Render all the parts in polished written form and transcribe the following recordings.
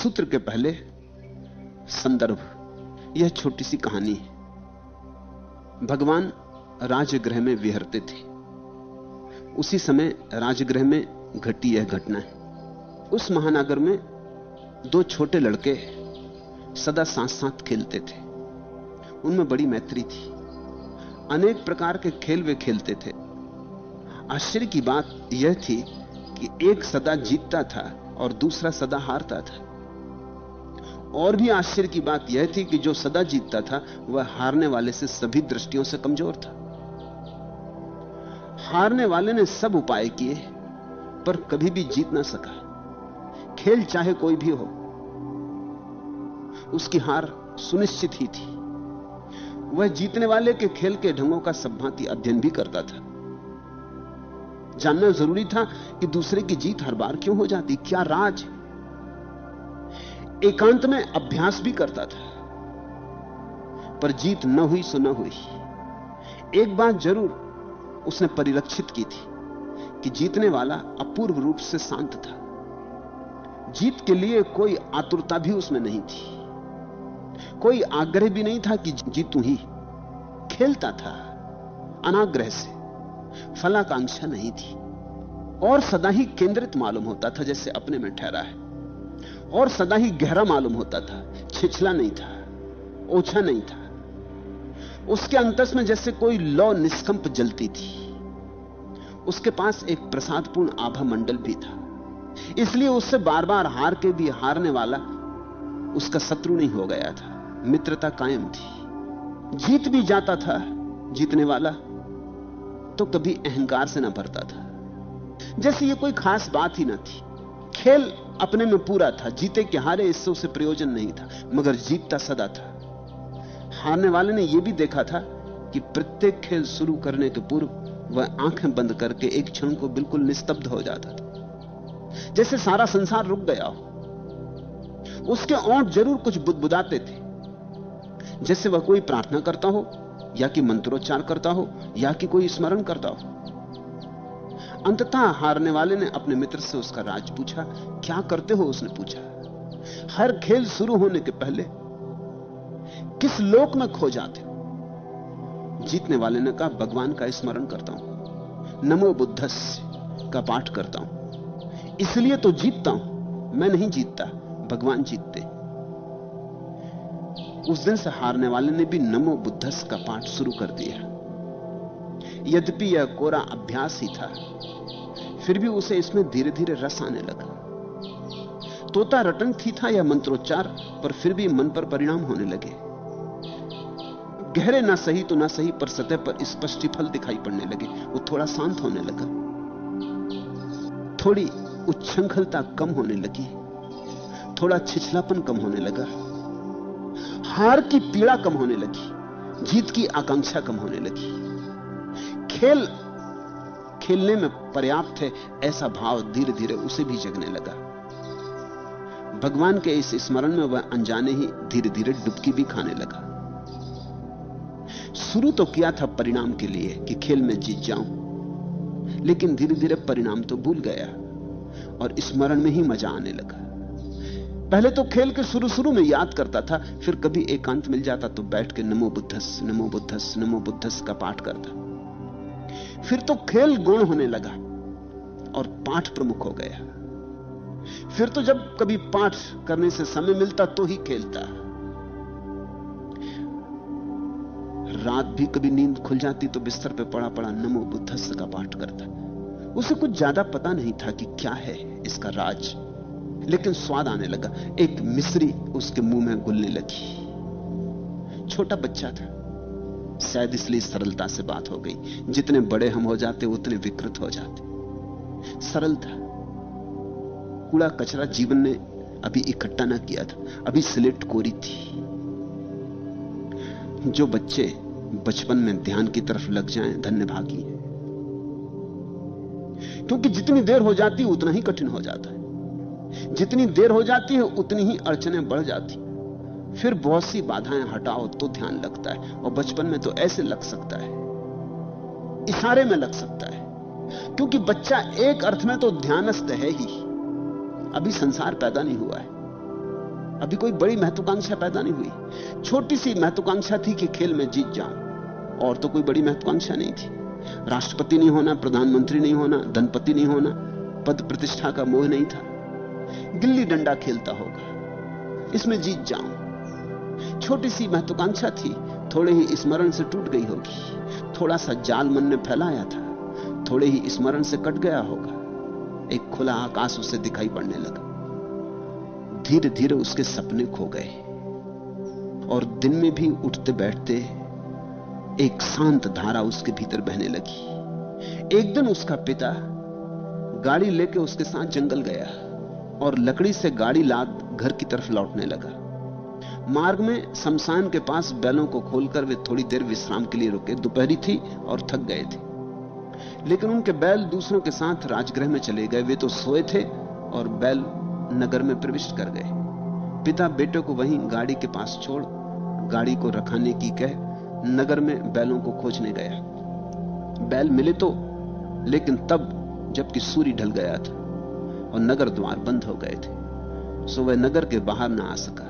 सूत्र के पहले संदर्भ, यह छोटी सी कहानी है। भगवान राजगृह में विहरते थे। उसी समय राजगृह में घटी यह घटना है। उस महानगर में दो छोटे लड़के सदा साथ साथ खेलते थे। उनमें बड़ी मैत्री थी। अनेक प्रकार के खेल वे खेलते थे। आश्चर्य की बात यह थी कि एक सदा जीतता था और दूसरा सदा हारता था। और भी आश्चर्य की बात यह थी कि जो सदा जीतता था वह हारने वाले से सभी दृष्टियों से कमजोर था। हारने वाले ने सब उपाय किए पर कभी भी जीत ना सका। खेल चाहे कोई भी हो, उसकी हार सुनिश्चित ही थी। वह जीतने वाले के खेल के ढंगों का सब भांति अध्ययन भी करता था। जानना जरूरी था कि दूसरे की जीत हर बार क्यों हो जाती, क्या राज है। एकांत में अभ्यास भी करता था, पर जीत न हुई सो न हुई। एक बात जरूर उसने परिलक्षित की थी कि जीतने वाला अपूर्व रूप से शांत था। जीत के लिए कोई आतुरता भी उसमें नहीं थी, कोई आग्रह भी नहीं था कि जीतूं ही। खेलता था अनाग्रह से, फलाकांक्षा नहीं थी। और सदा ही केंद्रित मालूम होता था, जैसे अपने में ठहरा है। और सदा ही गहरा मालूम होता था, छिछला नहीं था, ओछा नहीं था। उसके अंतस में जैसे कोई लौ निष्कंप जलती थी। उसके पास एक प्रसादपूर्ण आभा मंडल भी था। इसलिए उससे बार बार हार के भी हारने वाला उसका शत्रु नहीं हो गया था, मित्रता कायम थी। जीत भी जाता था जीतने वाला तो कभी अहंकार से ना भरता था, जैसे ये कोई खास बात ही ना थी। खेल अपने में पूरा था, जीते कि हारे इससे उसे प्रयोजन नहीं था, मगर जीतता सदा था। हारने वाले ने यह भी देखा था कि प्रत्येक खेल शुरू करने के पूर्व वह आंखें बंद करके एक क्षण को बिल्कुल निस्तब्ध हो जाता था, जैसे सारा संसार रुक गया हो। उसके ओंठ जरूर कुछ बुदबुदाते थे, जैसे वह कोई प्रार्थना करता हो, या कि मंत्रोच्चार करता हो, या कि कोई स्मरण करता हो। अंततः हारने वाले ने अपने मित्र से उसका राज पूछा। क्या करते हो, उसने पूछा। हर खेल शुरू होने के पहले किस लोक में खो जाते हो? जीतने वाले ने कहा, भगवान का स्मरण करता हूं, नमो बुद्धस का पाठ करता हूं, इसलिए तो जीतता हूं। मैं नहीं जीतता, भगवान जीतते। उस दिन से हारने वाले ने भी नमो बुद्धस का पाठ शुरू कर दिया। यद्यपि यह कोरा अभ्यास ही था, फिर भी उसे इसमें धीरे धीरे रस आने लगा। तोता रटंकी था यह मंत्रोच्चार, पर फिर भी मन पर परिणाम होने लगे। गहरे ना सही तो ना सही, पर सतह पर स्पष्ट फल दिखाई पड़ने लगे। वो थोड़ा शांत होने लगा, थोड़ी उच्छृंखलता कम होने लगी, थोड़ा छिछलापन कम होने लगा, हार की पीड़ा कम होने लगी, जीत की आकांक्षा कम होने लगी। खेल खेलने में पर्याप्त है, ऐसा भाव धीरे धीरे उसे भी जगने लगा। भगवान के इस स्मरण में वह अनजाने ही धीरे धीरे डुबकी भी खाने लगा। शुरू तो किया था परिणाम के लिए कि खेल में जीत जाऊं, लेकिन धीरे धीरे परिणाम तो भूल गया और स्मरण में ही मजा आने लगा। पहले तो खेल के शुरू में याद करता था, फिर कभी एकांत मिल जाता तो बैठ के नमो बुद्धस नमो बुद्धस नमो बुद्धस का पाठ करता। फिर तो खेल गौण होने लगा और पाठ प्रमुख हो गया। फिर तो जब कभी पाठ करने से समय मिलता तो ही खेलता। रात भी कभी नींद खुल जाती तो बिस्तर पे पड़ा पड़ा नमो बुद्धस का पाठ करता। उसे कुछ ज्यादा पता नहीं था कि क्या है इसका राज, लेकिन स्वाद आने लगा। एक मिश्री उसके मुंह में घुलने लगी। छोटा बच्चा था, शायद इसलिए सरलता से बात हो गई। जितने बड़े हम हो जाते उतने विकृत हो जाते। सरल था, कूड़ा कचरा जीवन ने अभी इकट्ठा ना किया था, अभी स्लेट कोरी थी। जो बच्चे बचपन में ध्यान की तरफ लग जाएं, धन्य भागी हैं, क्योंकि जितनी देर हो जाती है उतना ही कठिन हो जाता है। जितनी देर हो जाती है उतनी ही अड़चनें बढ़ जाती। फिर बहुत सी बाधाएं हटाओ तो ध्यान लगता है, और बचपन में तो ऐसे लग सकता है, इशारे में लग सकता है, क्योंकि बच्चा एक अर्थ में तो ध्यानस्थ है ही, अभी संसार पैदा नहीं हुआ है। अभी कोई बड़ी महत्वाकांक्षा पैदा नहीं हुई। छोटी सी महत्वाकांक्षा थी कि खेल में जीत जाऊं, और तो कोई बड़ी महत्वाकांक्षा नहीं थी। राष्ट्रपति नहीं होना, प्रधानमंत्री नहीं होना, धनपति नहीं होना, पद प्रतिष्ठा का मोह नहीं था। गिल्ली डंडा खेलता होगा, इसमें जीत जाऊं। छोटी सी महत्वाकांक्षा थी, थोड़े ही स्मरण से टूट गई होगी। थोड़ा सा जाल मन ने फैलाया था, थोड़े ही स्मरण से कट गया होगा। एक खुला आकाश उसे दिखाई पड़ने लगा। धीरे धीरे उसके सपने खो गए, और दिन में भी उठते बैठते एक शांत धारा उसके भीतर बहने लगी। एक दिन उसका पिता गाड़ी लेके उसके साथ जंगल गया और लकड़ी से गाड़ी लाद घर की तरफ लौटने लगा। मार्ग में शमशान के पास बैलों को खोलकर वे थोड़ी देर विश्राम के लिए रुके। दोपहरी थी और थक गए थे, लेकिन उनके बैल दूसरों के साथ राजगृह में चले गए। वे तो सोए थे और बैल नगर में प्रविष्ट कर गए। पिता बेटे को वहीं गाड़ी के पास छोड़ गाड़ी को रखाने की कह नगर में बैलों को खोजने गया। बैल मिले तो, लेकिन तब जबकि सूर्य ढल गया था और नगर द्वार बंद हो गए थे, सो वह नगर के बाहर ना आ सका।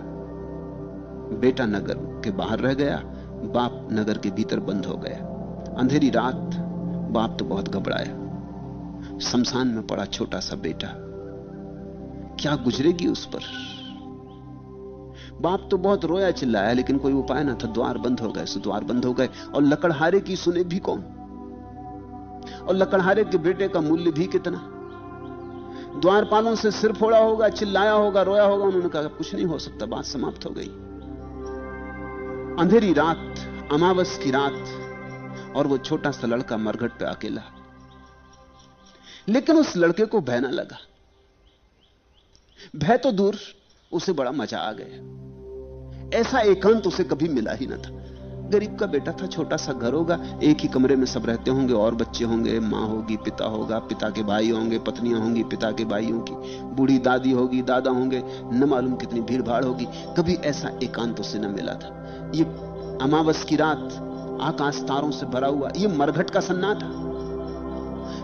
बेटा नगर के बाहर रह गया, बाप नगर के भीतर बंद हो गया। अंधेरी रात, बाप तो बहुत घबराया। शमशान में पड़ा छोटा सा बेटा, क्या गुजरेगी उस पर। बाप तो बहुत रोया चिल्लाया, लेकिन कोई उपाय ना था। द्वार बंद हो गए, सो द्वार बंद हो गए। और लकड़हारे की सुने भी कौन, और लकड़हारे के बेटे का मूल्य भी कितना। द्वारपालों से सिर फोड़ा होगा, चिल्लाया होगा, रोया होगा। उन्होंने कहा कुछ नहीं हो सकता, बात समाप्त हो गई। अंधेरी रात, अमावस की रात, और वो छोटा सा लड़का मरघट पे अकेला। लेकिन उस लड़के को भय ना लगा। भय तो दूर, उसे बड़ा मजा आ गया। ऐसा एकांत उसे कभी मिला ही ना था। गरीब का बेटा था, छोटा सा घर होगा, एक ही कमरे में सब रहते होंगे, और बच्चे होंगे, मां होगी, पिता होगा, पिता के भाई होंगे, पत्नियां होंगी पिता के भाइयों की, बूढ़ी दादी होगी, दादा होंगे, न मालूम कितनी भीड़ भाड़ होगी। कभी ऐसा एकांत उसे न मिला था। ये अमावस की रात, आकाश तारों से भरा हुआ, ये मरघट का सन्नाटा,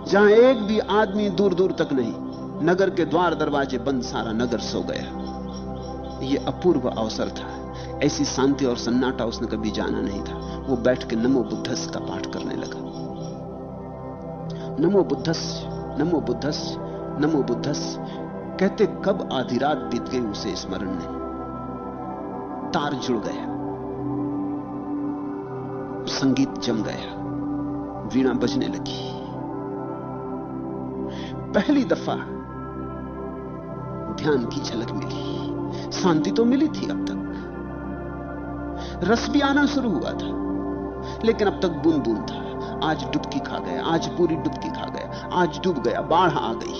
जहां एक भी आदमी दूर दूर तक नहीं। नगर के द्वार दरवाजे बंद, सारा नगर सो गया। ये अपूर्व अवसर था। ऐसी शांति और सन्नाटा उसने कभी जाना नहीं था। वो बैठ के नमो बुद्धस का पाठ करने लगा। नमो बुद्धस, नमो बुद्धस, नमो बुद्धस कहते कब आधी रात बीत गई उसे स्मरण नहीं। तार जुड़ गया, संगीत जम गया, वीणा बजने लगी। पहली दफा ध्यान की झलक मिली। शांति तो मिली थी अब तक, रस भी आना शुरू हुआ था, लेकिन अब तक बूंद बूंद था। आज डुबकी खा गया, आज पूरी डुबकी खा गया, आज डूब गया, बाढ़ आ गई।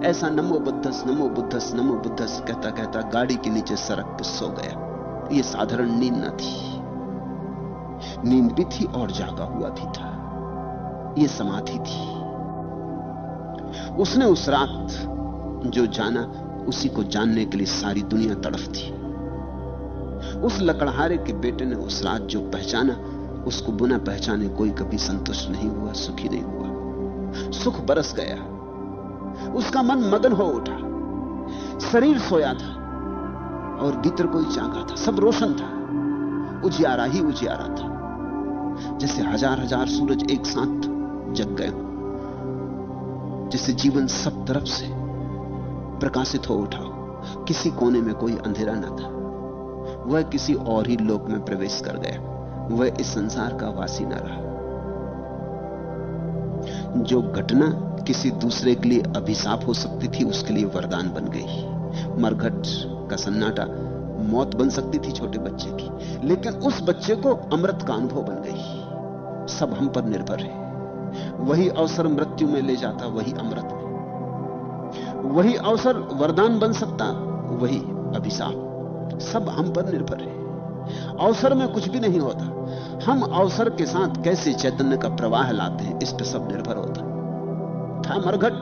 ऐसा नमो बुद्धस, नमो बुद्धस, नमो बुद्धस कहता कहता गाड़ी के नीचे सड़क पर सो गया। यह साधारण नींद न थी, नींद भी थी और जागा हुआ भी था। यह समाधि थी। उसने उस रात जो जाना, उसी को जानने के लिए सारी दुनिया तड़फ थी। उस लकड़हारे के बेटे ने उस रात जो पहचाना, उसको बिना पहचाने कोई कभी संतुष्ट नहीं हुआ, सुखी नहीं हुआ। सुख बरस गया, उसका मन मगन हो उठा। शरीर सोया था और भीतर कोई जागा था। सब रोशन था, उजियारा ही उजियारा था, जैसे हजार हजार सूरज एक साथ जग गए, जैसे जीवन सब तरफ से प्रकाशित हो उठा। किसी कोने में कोई अंधेरा न था। वह किसी और ही लोक में प्रवेश कर गया। वह इस संसार का वासी न रहा। जो घटना किसी दूसरे के लिए अभिशाप हो सकती थी, उसके लिए वरदान बन गई। मरघट का सन्नाटा मौत बन सकती थी छोटे बच्चे की, लेकिन उस बच्चे को अमृत का अनुभव बन गई। सब हम पर निर्भर है। वही अवसर मृत्यु में ले जाता, वही अमृत में। वही अवसर वरदान बन सकता, वही अभिशाप। सब हम पर निर्भर है। अवसर में कुछ भी नहीं होता। हम अवसर के साथ कैसे चैतन्य का प्रवाह लाते हैं, इस पर सब निर्भर होता था। मरघट,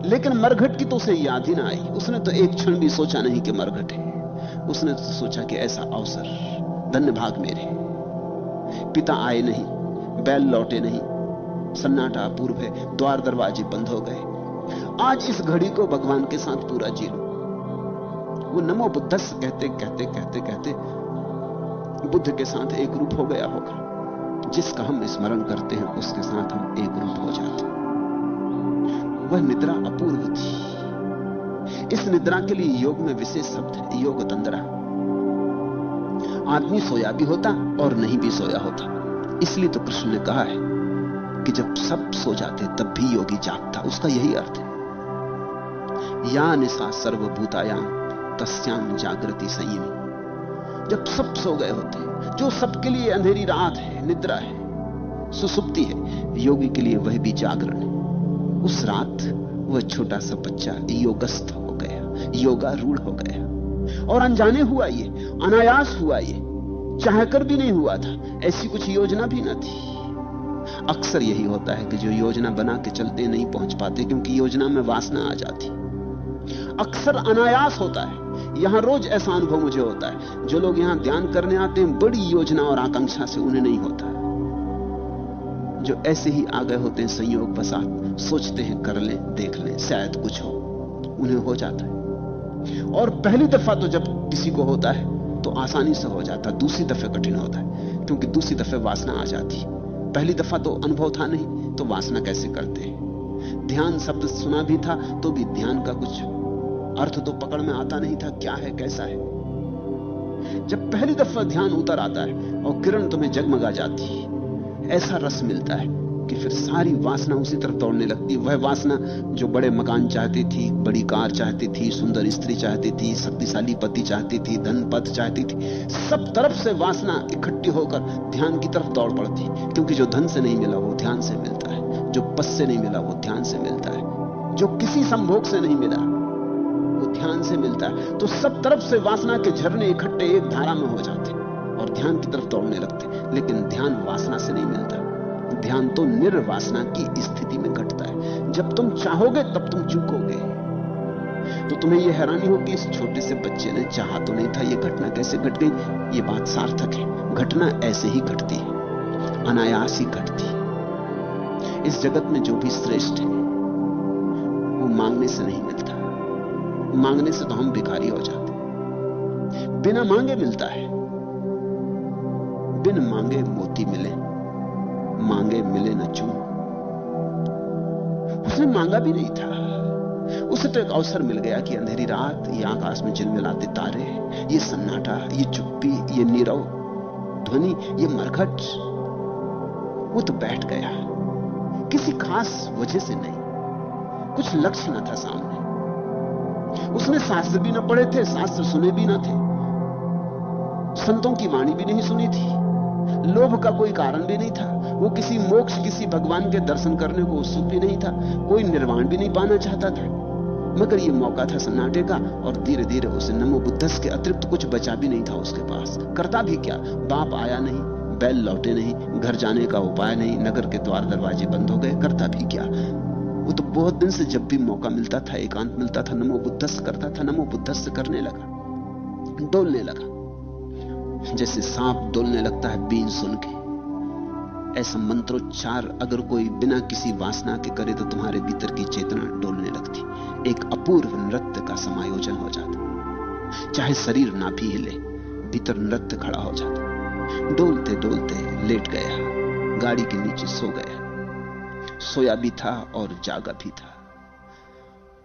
लेकिन मरघट की तो उसे याद ही ना आई। उसने तो एक क्षण भी सोचा नहीं कि मरघट है। उसने तो सोचा कि ऐसा अवसर, धन्य भाग मेरे। पिता आए नहीं, बैल लौटे नहीं, सन्नाटा अपूर्व है, द्वार दरवाजे बंद हो गए, आज इस घड़ी को भगवान के साथ पूरा जी लो। वो नमो बुद्धस्स कहते कहते कहते कहते बुद्ध के साथ एक रूप हो गया होगा। जिसका हम स्मरण करते हैं उसके साथ हम एक रूप हो जाते हैं। वह निद्रा अपूर्व थी। इस निद्रा के लिए योग में विशेष शब्द है, योग तंद्रा। आदमी सोया भी होता और नहीं भी सोया होता। इसलिए तो कृष्ण ने कहा है कि जब सब सो जाते तब भी योगी जागता। उसका यही अर्थ है, या निशा सर्वभूतायाम तस्याम जागृति संयमी। जब सब सो गए होते, जो सबके लिए अंधेरी रात है, निद्रा है, सुसुप्ति है, योगी के लिए वह भी जागरण है। उस रात वह छोटा सा बच्चा योगस्थ हो गया, योगारूढ़ हो गया। और अनजाने हुआ, ये अनायास हुआ, ये चाहकर भी नहीं हुआ था, ऐसी कुछ योजना भी न थी। अक्सर यही होता है कि जो योजना बना के चलते नहीं पहुंच पाते, क्योंकि योजना में वासना आ जाती। अक्सर अनायास होता है। यहां रोज ऐसा अनुभव मुझे होता है, जो लोग यहां ध्यान करने आते हैं बड़ी योजना और आकांक्षा से, उन्हें नहीं होता। जो ऐसे ही आ गए होते हैं संयोग बसात, सोचते हैं कर लें, देख लें, शायद कुछ हो, उन्हें हो जाता है। और पहली दफा तो जब किसी को होता है तो आसानी से हो जाता, दूसरी दफे कठिन होता है, क्योंकि दूसरी दफे वासना आ जाती। पहली दफा तो अनुभव था नहीं, तो वासना कैसे करते हैं। ध्यान शब्द सुना भी था तो भी ध्यान का कुछ अर्थ तो पकड़ में आता नहीं था, क्या है कैसा है। जब पहली दफा ध्यान उतर आता है और किरण तुम्हें जगमगा जाती है, ऐसा रस मिलता है कि फिर सारी वासना उसी तरफ दौड़ने लगती। वह वासना जो बड़े मकान चाहती थी, बड़ी कार चाहती थी, सुंदर स्त्री चाहती थी, शक्तिशाली पति चाहती थी, धन पद चाहती थी, सब तरफ से वासना इकट्ठी होकर ध्यान की तरफ दौड़ पड़ती। क्योंकि जो धन से नहीं मिला वो ध्यान से मिलता है, जो पद से नहीं मिला वो ध्यान से मिलता है, जो किसी संभोग से नहीं मिला वो ध्यान से मिलता है। तो सब तरफ से वासना के झरने इकट्ठे एक धारा में हो जाते और ध्यान की तरफ दौड़ने लगते। लेकिन ध्यान वासना से नहीं मिलता, ध्यान तो निर्वासना की स्थिति में घटता है। जब तुम चाहोगे तब तुम चूकोगे। तो तुम्हें यह हैरानी होगी, इस छोटे से बच्चे ने चाहा तो नहीं था, यह घटना कैसे घट गई। यह बात सार्थक है, घटना ऐसे ही घटती है, अनायास ही घटती है। इस जगत में जो भी श्रेष्ठ है वो मांगने से नहीं मिलता। मांगने से तो हम भिखारी हो जाते। बिना मांगे मिलता है। बिन मांगे मोती मिले, मांगे मिले न चून। उसने मांगा भी नहीं था, उसे तो एक अवसर मिल गया कि अंधेरी रात, ये आकाश में झिलमिलाते तारे, ये सन्नाटा, ये चुप्पी, ये नीरव ध्वनि, ये मरघट, वो तो बैठ गया। किसी खास वजह से नहीं, कुछ लक्ष्य न था सामने। उसने शास्त्र भी न पढ़े थे, शास्त्र सुने भी न थे, संतों की वाणी भी नहीं सुनी थी, लोभ का कोई कारण भी नहीं था। वो किसी मोक्ष, किसी भगवान के दर्शन करने को उत्सुक भी नहीं था, कोई निर्वाण भी नहीं पाना चाहता था। मगर ये मौका था सन्नाटे का, और धीरे धीरे उसे नमो बुद्धस्स के अतिरिक्त कुछ बचा भी नहीं था उसके पास। करता भी क्या, बाप आया नहीं, बैल लौटे नहीं, घर जाने का उपाय नहीं, नगर के द्वार दरवाजे बंद हो गए, करता भी क्या। वो तो बहुत दिन से जब भी मौका मिलता था, एकांत मिलता था, नमो बुद्धस्स करता था, नमो बुद्धस्स करने लगा, डोलने लगा, जैसे सांप डोलने लगता है बीन सुन के। ऐसा मंत्रोच्चार अगर कोई बिना किसी वासना के करे तो तुम्हारे भीतर की चेतना डोलने लगती, एक अपूर्व नृत्य का समायोजन हो जाता। चाहे शरीर ना भी हिले, भीतर नृत्य खड़ा हो जाता। डोलते डोलते लेट गया, गाड़ी के नीचे सो गया, सोया भी था और जागा भी था।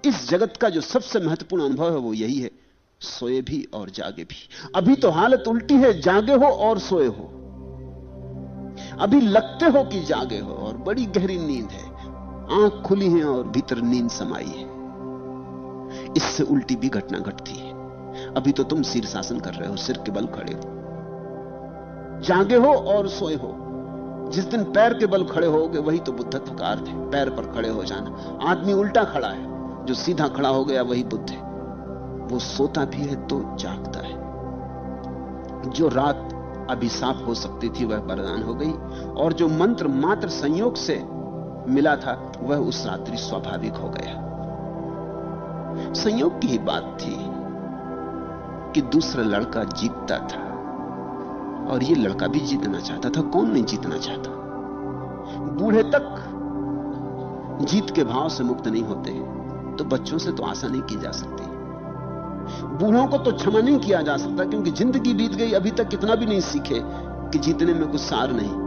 इस जगत का जो सबसे महत्वपूर्ण अनुभव है वो यही है, सोए भी और जागे भी। अभी तो हालत उल्टी है, जागे हो और सोए हो। अभी लगते हो कि जागे हो और बड़ी गहरी नींद है, आंख खुली है और भीतर नींद समाई है। इससे उल्टी भी घटना घटती है। अभी तो तुम शीर्षासन कर रहे हो, सिर के बल खड़े हो, जागे हो और सोए हो। जिस दिन पैर के बल खड़े होगे वही तो बुद्धत्व का अर्थ है, पैर पर खड़े हो जाना। आदमी उल्टा खड़ा है, जो सीधा खड़ा हो गया वही बुद्ध है। वो सोता भी है तो जागता है। जो रात अभिशाप हो सकती थी वह वरदान हो गई, और जो मंत्र मात्र संयोग से मिला था वह उस रात्रि स्वाभाविक हो गया। संयोग की ही बात थी कि दूसरा लड़का जीतता था और ये लड़का भी जीतना चाहता था। कौन नहीं जीतना चाहता। बूढ़े तक जीत के भाव से मुक्त नहीं होते, तो बच्चों से तो आशा नहीं की जा सकती। बूढ़ों को तो क्षमा नहीं किया जा सकता, क्योंकि जिंदगी बीत गई, अभी तक कितना भी नहीं सीखे कि जीतने में कुछ सार नहीं,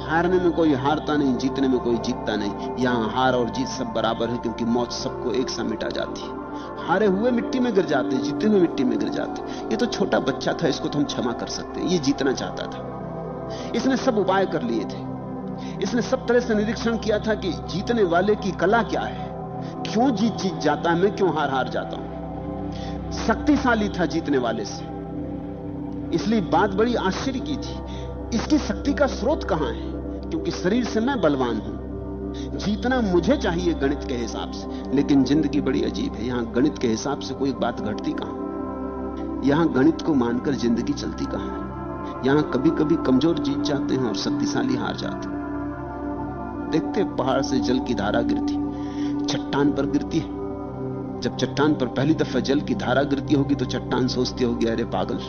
हारने में कोई हारता नहीं, जीतने में कोई जीतता नहीं। यहां हार और जीत सब बराबर है, क्योंकि मौत सबको एक सा मिटा जाती है। हारे हुए मिट्टी में गिर जाते, जीते हुए मिट्टी में गिर जाते। ये तो छोटा बच्चा था, इसको तो हम क्षमा कर सकते। ये जीतना चाहता था, इसने सब उपाय कर लिए थे, इसने सब तरह से निरीक्षण किया था कि जीतने वाले की कला क्या है, क्यों जीत जाता है, मैं क्यों हार जाता हूं। शक्तिशाली था जीतने वाले से, इसलिए बात बड़ी आश्चर्य की थी, इसकी शक्ति का स्रोत कहां है, क्योंकि शरीर से मैं बलवान हूं, जीतना मुझे चाहिए गणित के हिसाब से। लेकिन जिंदगी बड़ी अजीब है, यहां गणित के हिसाब से कोई बात घटती कहां, यहां गणित को मानकर जिंदगी चलती कहां है। यहां कभी कभी कमजोर जीत जाते हैं और शक्तिशाली हार जाते हैं। देखते पहाड़ से जल की धारा गिरती, चट्टान पर गिरती है। जब चट्टान पर पहली दफा जल की धारा गिरती होगी तो चट्टान सोचती होगी, अरे पागल,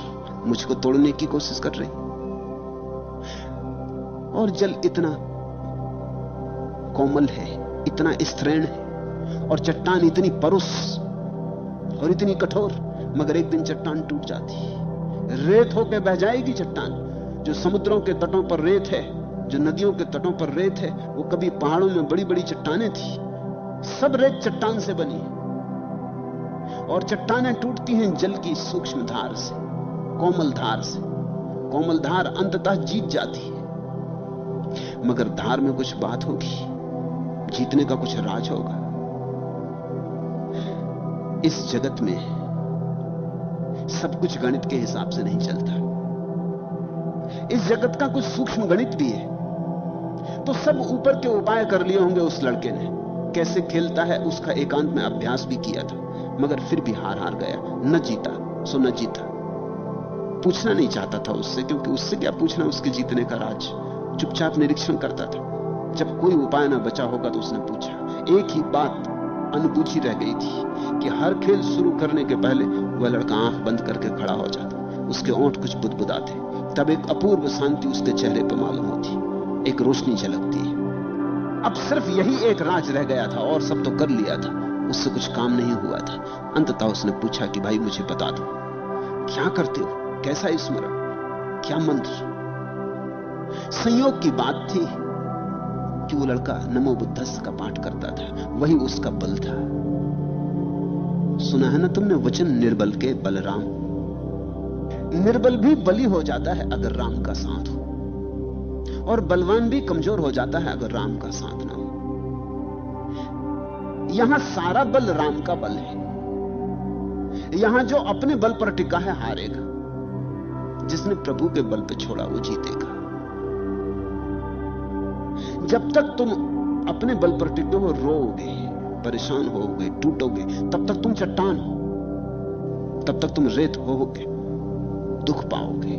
मुझको तोड़ने की कोशिश कर रही। और जल इतना कोमल है, इतना स्त्रीण है, और चट्टान इतनी परुष और इतनी कठोर, मगर एक दिन चट्टान टूट जाती है, रेत होकर बह जाएगी चट्टान। जो समुद्रों के तटों पर रेत है, जो नदियों के तटों पर रेत है, वो कभी पहाड़ों में बड़ी बड़ी चट्टानें थी, सब रेत चट्टान से बनी, और चट्टानें टूटती हैं जल की सूक्ष्म धार से, कोमल धार से। कोमल धार अंततः जीत जाती है, मगर धार में कुछ बात होगी, जीतने का कुछ राज होगा। इस जगत में सब कुछ गणित के हिसाब से नहीं चलता, इस जगत का कुछ सूक्ष्म गणित भी है। तो सब ऊपर के उपाय कर लिए होंगे उस लड़के ने, कैसे खेलता है उसका एकांत में अभ्यास भी किया था, मगर फिर भी हार गया, न जीता सो न जीता। पूछना नहीं चाहता था उससे, क्योंकि उससे क्या पूछना उसके जीतने का राज। चुपचाप निरीक्षण करता था। जब कोई उपाय ना बचा होगा तो उसने पूछा। एक ही बात अनबूझी रह गई थी कि हर खेल शुरू करने के पहले वह लड़का आंख बंद करके खड़ा हो जाता, उसके ओंठ कुछ बुदबुदाते, तब एक अपूर्व शांति उसके चेहरे पर मालूम होती, एक रोशनी झलकती है। अब सिर्फ यही एक राज रह गया था, और सब तो कर लिया था, उससे कुछ काम नहीं हुआ था। अंततः उसने पूछा कि भाई मुझे बता दो, क्या करते हो, कैसा स्मरण, क्या मंत्र। संयोग की बात थी कि वो लड़का नमो बुद्धस्स का पाठ करता था, वही उसका बल था। सुना है ना तुमने वचन, निर्बल के बलराम। निर्बल भी बली हो जाता है अगर राम का साथ हो, और बलवान भी कमजोर हो जाता है अगर राम का साथ ना हो। यहां सारा बल राम का बल है। यहां जो अपने बल पर टिका है हारेगा, जिसने प्रभु के बल पर छोड़ा वो जीतेगा। जब तक तुम अपने बल पर टिके हो, रोओगे, परेशान होगे, टूटोगे, तब तक तुम चट्टान हो, तब तक तुम रेत होगे, दुख पाओगे,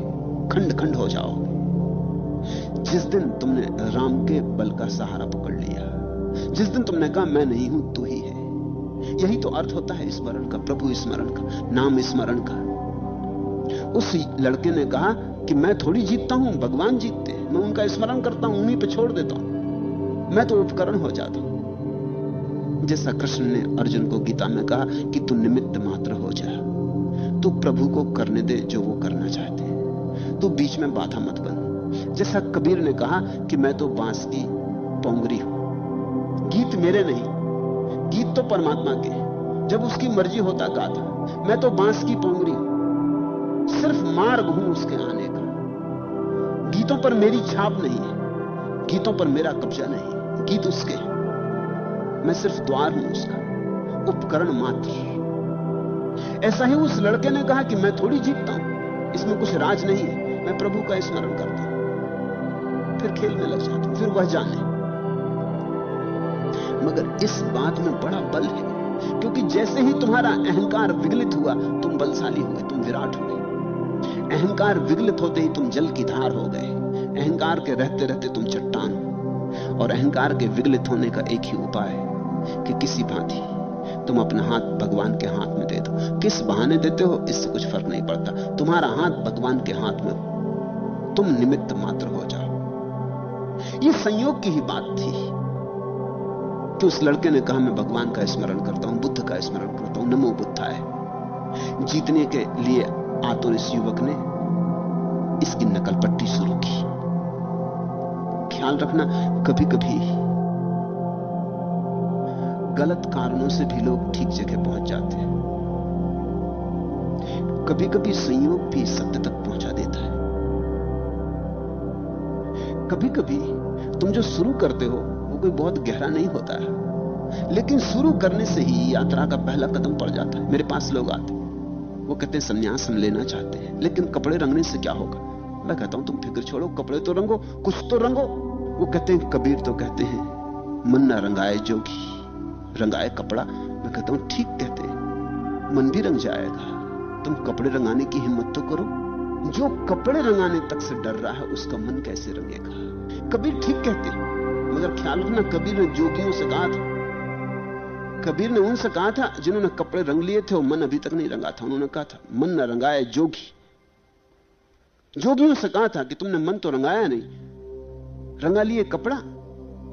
खंड खंड हो जाओगे। जिस दिन तुमने राम के बल का सहारा पकड़ लिया, जिस दिन तुमने कहा मैं नहीं हूं तू ही है, यही तो अर्थ होता है स्मरण का, प्रभु स्मरण का, नाम स्मरण का। उस लड़के ने कहा कि मैं थोड़ी जीतता हूं, भगवान जीतते हैं, मैं उनका स्मरण करता हूं, उन्हीं पे छोड़ देता हूं, मैं तो उपकरण हो जाता हूं। जैसा कृष्ण ने अर्जुन को गीता में कहा कि तू निमित्त मात्र हो जा, तू प्रभु को करने दे जो वो करना चाहते हैं, तू बीच में बाधा मत बन। जैसा कबीर ने कहा कि मैं तो बांस की पोंगरी हूं, गीत मेरे नहीं, गीत तो परमात्मा के, जब उसकी मर्जी होता गाता। मैं तो बांस की पोंगरी हूं, सिर्फ मार्ग हूं उसके आने का। गीतों पर मेरी छाप नहीं है, गीतों पर मेरा कब्जा नहीं, गीत उसके, मैं सिर्फ द्वार हूं उसका, उपकरण मात्र। ऐसा ही उस लड़के ने कहा कि मैं थोड़ी जीतता हूं, इसमें कुछ राज नहीं है, मैं प्रभु का स्मरण करता हूं, फिर खेल में लग जाता हूं, फिर वह जाने। मगर इस बात में बड़ा बल है, क्योंकि जैसे ही तुम्हारा अहंकार विगलित हुआ, तुम बलशाली हुए, तुम विराट हुए। अहंकार विगलित होते ही तुम जल की धार हो गए, अहंकार के रहते रहते तुम चट्टान हो। और अहंकार के विगलित होने का एक ही उपाय है कि किसी भांति तुम अपना हाथ भगवान के हाथ में दे दो। किस बहाने देते हो इससे कुछ फर्क नहीं पड़ता, तुम्हारा हाथ भगवान के हाथ में हो, तुम निमित्त मात्र हो जाओ। यह संयोग की ही बात थी। कि उस लड़के ने कहा, मैं भगवान का स्मरण करता हूं, बुद्ध का स्मरण करता हूं, नमो बुद्धाय। जीतने के लिए आतुर इस युवक ने इसकी नकल पट्टी शुरू की। ख्याल रखना, कभी कभी गलत कारणों से भी लोग ठीक जगह पहुंच जाते हैं। कभी कभी संयोग भी सत्य तक पहुंचा देता है। कभी कभी तुम जो शुरू करते हो वो कोई बहुत गहरा नहीं होता है, लेकिन शुरू करने से ही यात्रा का पहला कदम पड़ जाता है। मेरे पास लोग आते, वो कहते हैं संन्यास हम लेना चाहते हैं, लेकिन कपड़े रंगने से क्या होगा? मैं कहता हूं तुम फिक्र छोड़ो, कपड़े तो रंगो, कुछ तो रंगो। वो कहते हैं, कबीर तो कहते हैं मन ना रंगाए जोगी, रंगाए कपड़ा। मैं कहता हूं ठीक कहते हैं, मन भी रंग जाएगा, तुम कपड़े रंगाने की हिम्मत तो करो। जो कपड़े रंगाने तक से डर रहा है उसका मन कैसे रंगेगा? कबीर ठीक कहते, मगर ख्याल रखना, कबीर ने जोगियों से कहा था, कबीर ने उनसे कहा था जिन्होंने कपड़े रंग लिए थे और मन अभी तक नहीं रंगा था। उन्होंने कहा था मन न रंगाए जोगी। जोगियों से कहा था कि तुमने मन तो रंगाया नहीं, रंगा लिए कपड़ा,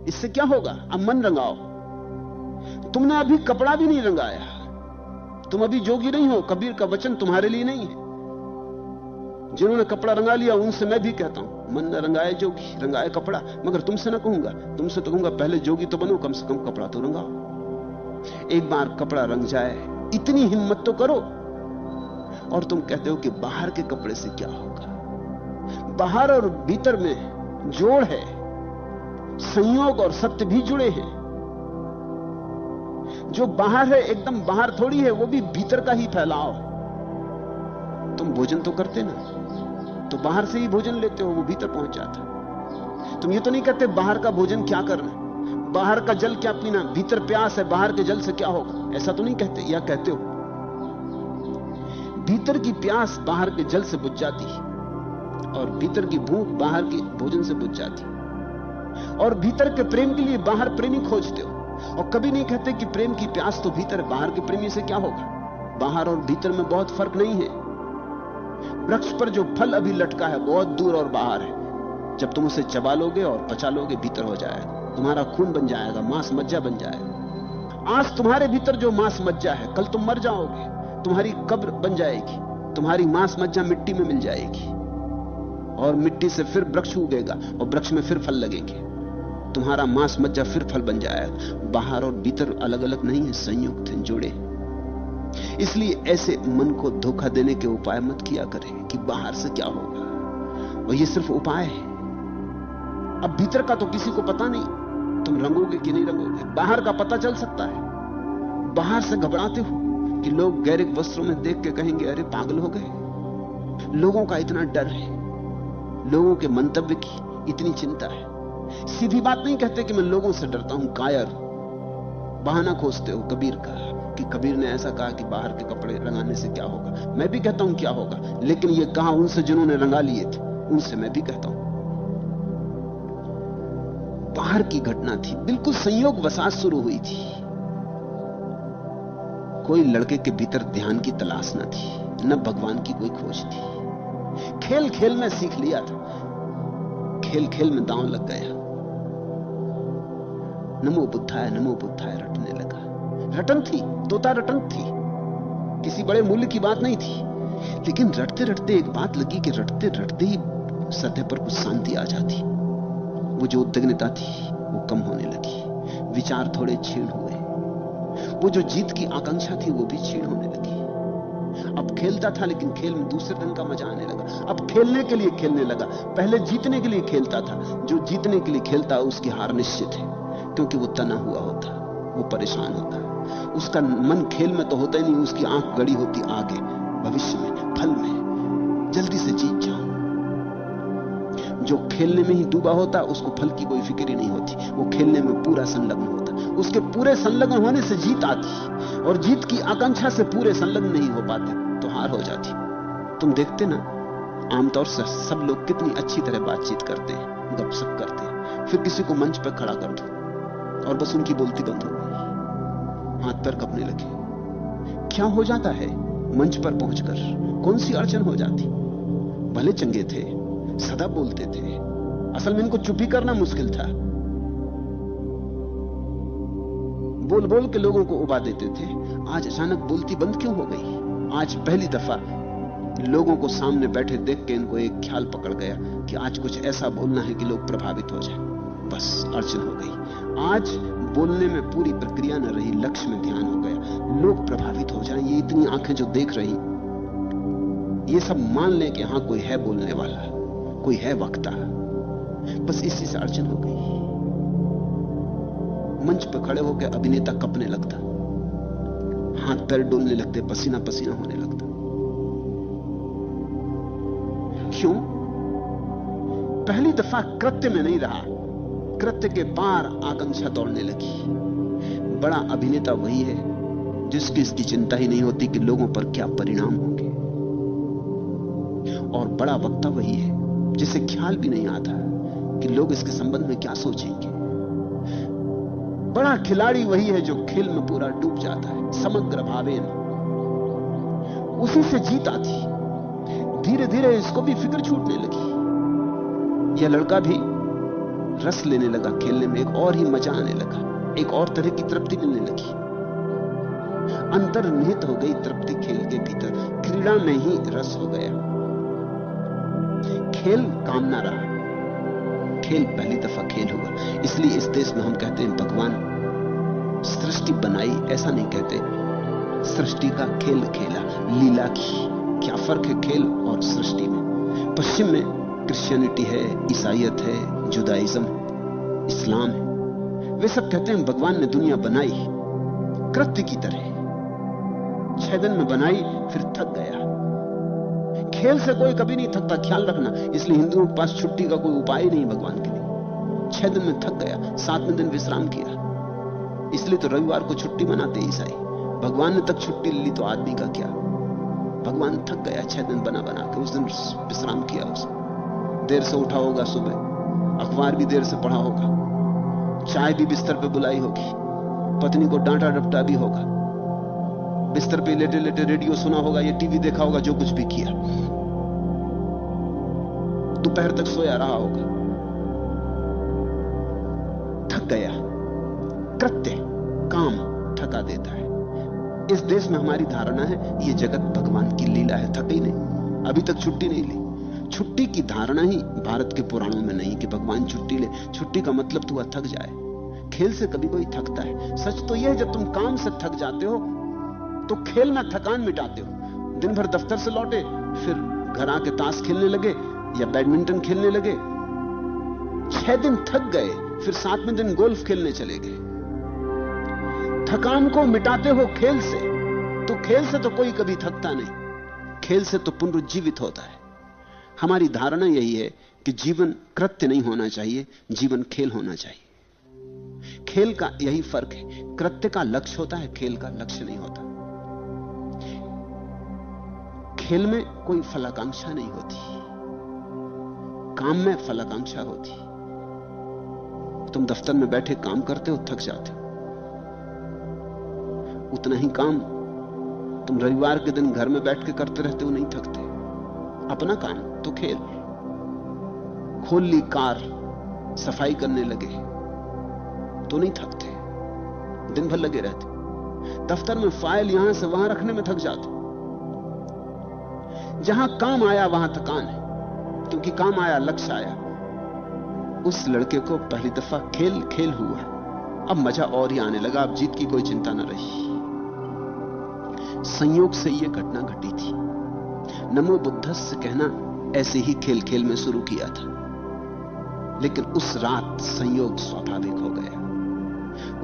इससे क्या होगा? अब मन रंगाओ। तुमने अभी कपड़ा भी नहीं रंगाया, तुम अभी जोगी नहीं हो। कबीर का वचन तुम्हारे लिए नहीं है। जिन्होंने कपड़ा रंगा लिया उनसे मैं भी कहता हूं, मन न रंगाए जोगी, रंगाए कपड़ा। मगर तुमसे ना कहूंगा, तुमसे तो कहूंगा पहले जोगी तो बनो, कम से कम कपड़ा तो रंगाओ। एक बार कपड़ा रंग जाए, इतनी हिम्मत तो करो। और तुम कहते हो कि बाहर के कपड़े से क्या होगा? बाहर और भीतर में जोड़ है, संयोग और सत्य भी जुड़े हैं। जो बाहर है एकदम बाहर थोड़ी है, वो भी भीतर का ही फैलाव है। तुम भोजन तो करते ना, तो बाहर से ही भोजन लेते हो, वो भीतर पहुंच जाता। तुम ये तो नहीं कहते बाहर का भोजन क्या करना, बाहर का जल क्या पीना, भीतर प्यास है, बाहर के जल से क्या होगा, ऐसा तो नहीं कहते। या कहते हो भीतर की प्यास बाहर के जल से बुझ जाती है, और भीतर की भूख बाहर के भोजन से बुझ जाती है। और भीतर के प्रेम के लिए बाहर प्रेमी खोजते हो, और कभी नहीं कहते कि प्रेम की प्यास तो भीतर है, बाहर के प्रेमी से क्या होगा। बाहर और भीतर में बहुत फर्क नहीं है। वृक्ष पर जो फल अभी लटका है बहुत दूर और बाहर है, जब तुम उसे चबा लोगे और पचा लोगे भीतर हो जाएगा, तुम्हारा खून बन जाएगा, मांस मज्जा बन जाएगा। आज तुम्हारे भीतर जो मांस मज्जा है, कल तुम मर जाओगे, तुम्हारी कब्र बन जाएगी, तुम्हारी मांस मज्जा मिट्टी में मिल जाएगी, और मिट्टी से फिर वृक्ष उगेगा, और वृक्ष में फिर फल लगेंगे, तुम्हारा मांस मज्जा फिर फल बन जाएगा। बाहर और भीतर अलग अलग नहीं है, संयुक्त हैं, जुड़े। इसलिए ऐसे मन को धोखा देने के उपाय मत किया करें कि बाहर से क्या होगा, और ये सिर्फ उपाय है। अब भीतर का तो किसी को पता नहीं, तुम रंगोगे कि नहीं रंगोगे। बाहर का पता चल सकता है। बाहर से घबराते हो कि लोग गैरिक वस्त्रों में देख के कहेंगे अरे पागल हो गए। लोगों का इतना डर है, लोगों के मंतव्य की इतनी चिंता है। सीधी बात नहीं कहते कि मैं लोगों से डरता हूं, कायर बहाना खोजते हो कबीर का कि कबीर ने ऐसा कहा कि बाहर के कपड़े रंगाने से क्या होगा। मैं भी कहता हूं क्या होगा, लेकिन यह कहा उनसे जिन्होंने रंगा लिए थे, उनसे मैं भी कहता हूं। बाहर की घटना थी, बिल्कुल संयोग वसात शुरू हुई थी। कोई लड़के के भीतर ध्यान की तलाश न थी, न भगवान की कोई खोज थी। खेल खेल में सीख लिया था, खेल खेल में दांव लग गया। नमो बुद्धाय रटने लगा। रटन थी, तोता रटन थी, किसी बड़े मूल्य की बात नहीं थी। लेकिन रटते रटते एक बात लगी कि रटते रटते ही सतह पर कुछ शांति आ जाती। वो जो उद्विग्नता थी वो कम होने लगी, विचार थोड़े क्षीण हुए, वो जो जीत की आकांक्षा थी वो भी क्षीण होने लगी। अब खेलता था लेकिन खेल में दूसरे ढंग का मजा आने लगा। अब खेलने के लिए खेलने लगा, पहले जीतने के लिए खेलता था। जो जीतने के लिए खेलता उसकी हार निश्चित है, क्योंकि वो तना हुआ होता, वो परेशान होता, उसका मन खेल में तो होता ही नहीं, उसकी आंख गड़ी होती आगे भविष्य में, फल में, जल्दी से जीत जाओ। जो खेलने में ही डूबा होता उसको फल की कोई फिक्र ही नहीं होती, वो खेलने में पूरा संलग्न होता। उसके पूरे संलग्न होने से जीत आती, और जीत की आकांक्षा से पूरे संलग्न नहीं हो पाते तो हार हो जाती। तुम देखते ना, आमतौर से सब लोग कितनी अच्छी तरह बातचीत करते हैं, गपशप करते हैं, फिर किसी को मंच पर खड़ा कर दो और बस उनकी बोलती बंद हो गई, हाथ पैर कपने लगे। क्या हो जाता है मंच पर पहुंचकर? कौन सी अड़चन हो जाती? भले चंगे थे, सदा बोलते थे, असल में इनको चुप ही करना मुश्किल था। बोल बोल के लोगों को उबा देते थे, आज अचानक बोलती बंद क्यों हो गई? आज पहली दफा लोगों को सामने बैठे देख के इनको एक ख्याल पकड़ गया कि आज कुछ ऐसा बोलना है कि लोग प्रभावित हो जाएं। बस अड़चन हो गई। आज बोलने में पूरी प्रक्रिया न रही, लक्ष्य में ध्यान हो गया, लोग प्रभावित हो जाएं। ये इतनी आंखें जो देख रही, ये सब मान ले कि हाँ कोई है बोलने वाला, कोई है वक्ता। बस इसी से अड़चन हो गई। मंच पर खड़े होकर अभिनेता कपने लगता, हाथ पैर डोलने लगते, पसीना पसीना होने लगता। क्यों? पहली दफा कृत्य में नहीं रहा, कृत्य के पार आकांक्षा दौड़ने लगी। बड़ा अभिनेता वही है जिसकी इसकी चिंता ही नहीं होती कि लोगों पर क्या परिणाम होंगे, और बड़ा वक्ता वही है जिसे ख्याल भी नहीं आता कि लोग इसके संबंध में क्या सोचेंगे। बड़ा खिलाड़ी वही है जो खेल में पूरा डूब जाता है, समग्र भावेन। उसी से जीत आती। धीरे धीरे इसको भी फिक्र छूटने लगी। यह लड़का भी रस लेने लगा खेलने में, एक और ही मजा आने लगा, एक और तरह की तृप्ति मिलने लगी। अंतर्निहित हो गई तृप्ति खेल के भीतर, क्रीड़ा में ही रस हो गया। खेल काम ना रहा, खेल पहली दफा खेल हुआ। इसलिए इस देश में हम कहते हैं भगवान सृष्टि बनाई, ऐसा नहीं कहते, सृष्टि का खेल खेला, लीला की। क्या फर्क है खेल और सृष्टि में? पश्चिम में क्रिश्चियनिटी है, ईसाईयत है, जुदाइज्म, इस्लाम है। वे सब कहते हैं भगवान ने दुनिया बनाई कृत्य की तरह, 6 दिन में बनाई, फिर थक गया। खेल से कोई कभी नहीं थकता, ख्याल रखना। इसलिए हिंदुओं के पास छुट्टी का कोई उपाय नहीं भगवान के लिए। 6 दिन में थक गया, 7वें दिन विश्राम किया। इसलिए तो रविवार को छुट्टी मनाते ईसाई। भगवान ने तक छुट्टी ली तो आदमी का क्या? भगवान थक गया 6 दिन बना बना के, उस दिन विश्राम किया। उसने देर से उठा होगा, सुबह अखबार भी देर से पढ़ा होगा, चाय भी बिस्तर पे बुलाई होगी, पत्नी को डांटा डपटा भी होगा, बिस्तर पे लेटे लेटे रेडियो सुना होगा, ये टीवी देखा होगा, जो कुछ भी किया। दोपहर तक सोया रहा होगा, थक गया। कृत्य, काम थका देता है। इस देश में हमारी धारणा है ये जगत भगवान की लीला है, थक ही नहीं, अभी तक छुट्टी नहीं ली। छुट्टी की धारणा ही भारत के पुराणों में नहीं कि भगवान छुट्टी ले। छुट्टी का मतलब तो वह थक जाए। खेल से कभी कोई थकता है? सच तो यह है जब तुम काम से थक जाते हो तो खेल में थकान मिटाते हो। दिन भर दफ्तर से लौटे, फिर घर आके ताश खेलने लगे या बैडमिंटन खेलने लगे, 6 दिन थक गए, फिर 7वें दिन गोल्फ खेलने चले गए। थकान को मिटाते हो खेल से, तो खेल से तो कोई कभी थकता नहीं, खेल से तो पुनरुज्जीवित होता है। हमारी धारणा यही है कि जीवन कृत्य नहीं होना चाहिए, जीवन खेल होना चाहिए। खेल का यही फर्क है, कृत्य का लक्ष्य होता है, खेल का लक्ष्य नहीं होता। खेल में कोई फलाकांक्षा नहीं होती, काम में फलाकांक्षा होती। तुम दफ्तर में बैठे काम करते हो, थक जाते हो, उतना ही काम तुम रविवार के दिन घर में बैठ के करते रहते हो, नहीं थकते। अपना काम तो खेल। खोल ली कार, सफाई करने लगे तो नहीं थकते, दिन भर लगे रहते। दफ्तर में फाइल यहां से वहां रखने में थक जाते। जहां काम आया वहां थकान है, क्योंकि काम आया, लक्ष्य आया। उस लड़के को पहली दफा खेल खेल हुआ, अब मजा और ही आने लगा, अब जीत की कोई चिंता न रही। संयोग से यह घटना घटी थी। नमो बुद्धस्य कहना ऐसे ही खेल खेल में शुरू किया था, लेकिन उस रात संयोग स्वाभाविक हो गया।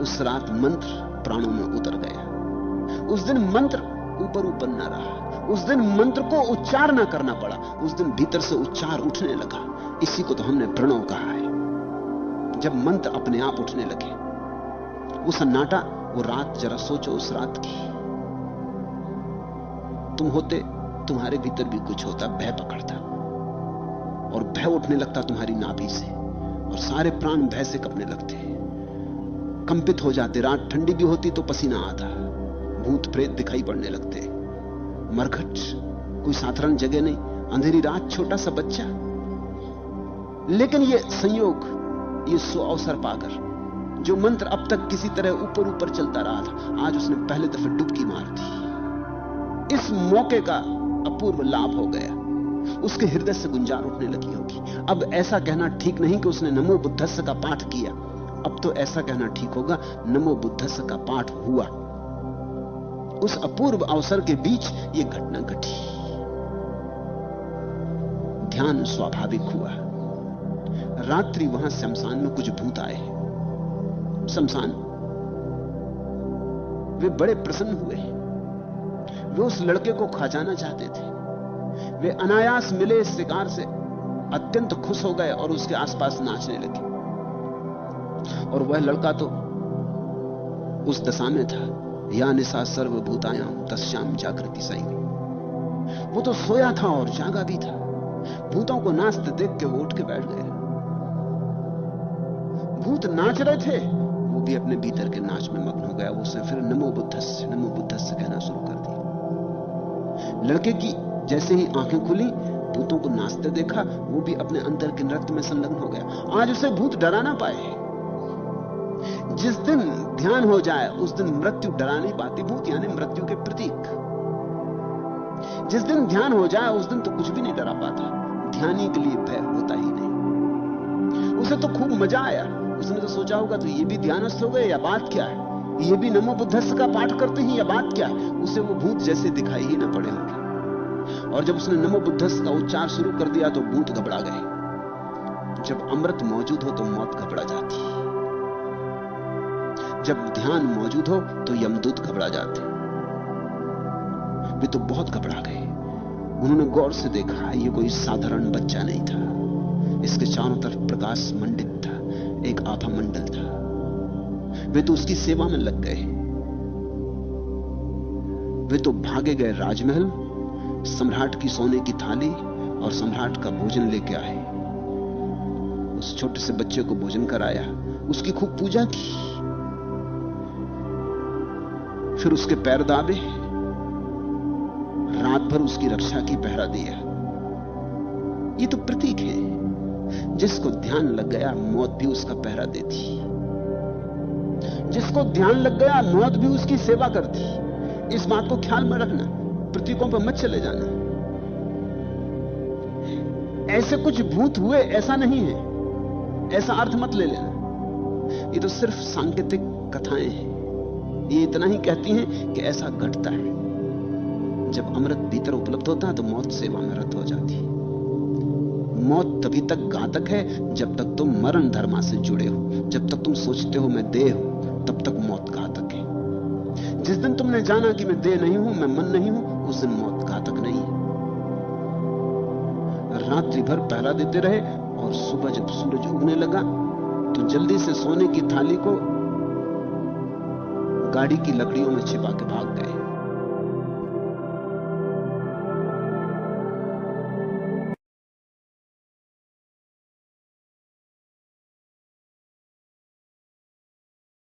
उस रात मंत्र प्राणों में उतर गया। उस दिन मंत्र ऊपर ऊपर न रहा, उस दिन मंत्र को उच्चार न करना पड़ा, उस दिन भीतर से उच्चार उठने लगा। इसी को तो हमने प्रणव कहा है। जब मंत्र अपने आप उठने लगे, वो सन्नाटा, वो रात, जरा सोचो उस रात की। तुम होते, तुम्हारे भीतर भी कुछ होता, भय पकड़ता, और भय उठने लगता तुम्हारी नाभि से, और सारे प्राण भय से कंपने लगते, कंपित हो जाते। रात ठंडी भी होती तो पसीना आता, भूत प्रेत दिखाई पड़ने लगते। मरघट, कोई साधारण जगह नहीं, अंधेरी रात, छोटा सा बच्चा। लेकिन ये संयोग, ये सो अवसर पाकर जो मंत्र अब तक किसी तरह ऊपर ऊपर चलता रहा था, आज उसने पहले दफे डुबकी मार दी। इस मौके का अपूर्व लाभ हो गया। उसके हृदय से गुंजार उठने लगी होगी। अब ऐसा कहना ठीक नहीं कि उसने नमो बुद्धस्य का पाठ किया, अब तो ऐसा कहना ठीक होगा नमो बुद्धस्य का पाठ हुआ। उस अपूर्व अवसर के बीच यह घटना घटी। ध्यान स्वाभाविक हुआ। रात्रि वहां शमशान में कुछ भूत आए। शमशान वे बड़े प्रसन्न हुए। वे उस लड़के को खा जाना चाहते थे। वे अनायास मिले इस शिकार से अत्यंत खुश हो गए और उसके आसपास नाचने लगे। और वह लड़का तो उस दशा में था, या निशा सर्वभूतायाम तस्याम जागृति सही। वो तो सोया था और जागा भी था। भूतों को नाचते देख के वो उठ के बैठ गए। भूत नाच रहे थे, वो भी अपने भीतर के नाच में मग्न हो गया। उसने फिर नमो बुद्धस्य कहना शुरू कर दिया। लड़के की जैसे ही आंखें खुली, भूतों को नाचते देखा, वो भी अपने अंदर के नृत्य में संलग्न हो गया। आज उसे भूत डरा ना पाए। जिस दिन ध्यान हो जाए उस दिन मृत्यु डरा नहीं पाती। भूत यानी मृत्यु के प्रतीक। जिस दिन ध्यान हो जाए उस दिन तो कुछ भी नहीं डरा पाता। ध्यानी के लिए भय होता ही नहीं। उसे तो खूब मजा आया। उसने तो सोचा होगा तो ये भी ध्यानस्थ हो गए या बात क्या है, ये भी नमो बुद्धस्य का पाठ करते हैं या बात क्या है। उसे वो भूत जैसे दिखाई ही ना पड़े होंगे। और जब उसने नमो बुद्धस्य का उच्चार शुरू कर दिया तो भूत घबरा गए। जब अमृत मौजूद हो तो मौत घबरा जाती। जब ध्यान मौजूद हो तो यमदूत घबरा जाते। वे तो बहुत घबरा गए। उन्होंने गौर से देखा, ये कोई साधारण बच्चा नहीं था। इसके चारों तरफ प्रकाश मंडित था, एक आभा मंडल था। वे तो उसकी सेवा में लग गए। वे तो भागे गए राजमहल, सम्राट की सोने की थाली और सम्राट का भोजन लेके आए। उस छोटे से बच्चे को भोजन कराया, उसकी खूब पूजा की, फिर उसके पैर दाबे, रात भर उसकी रक्षा की, पहरा दिया। ये तो प्रतीक है। जिसको ध्यान लग गया मौत भी उसका पहरा देती। जिसको ध्यान लग गया मौत भी उसकी सेवा करती। इस बात को ख्याल में रखना, प्रतीकों पर मत चले जाना। ऐसे कुछ भूत हुए ऐसा नहीं है, ऐसा अर्थ मत ले लेना। ये तो सिर्फ सांकेतिक कथाएं हैं। ये इतना ही कहती हैं कि ऐसा घटता है। जब अमृत भीतर उपलब्ध होता है तो मौत सेवा में रत हो जाती है। मौत तभी तक घातक है जब तक तुम मरण धर्मा से जुड़े हो। जब तक तुम सोचते हो मैं देह हूं, तब तक मौत घातक है। जिस दिन तुमने जाना कि मैं देह नहीं हूं, मैं मन नहीं हूं, उस दिन मौत घातक नहीं है। रात्रि भर पहरा देते रहे और सुबह जब सूरज उगने लगा तो जल्दी से सोने की थाली को गाड़ी की लकड़ियों में छिपा के भाग गए।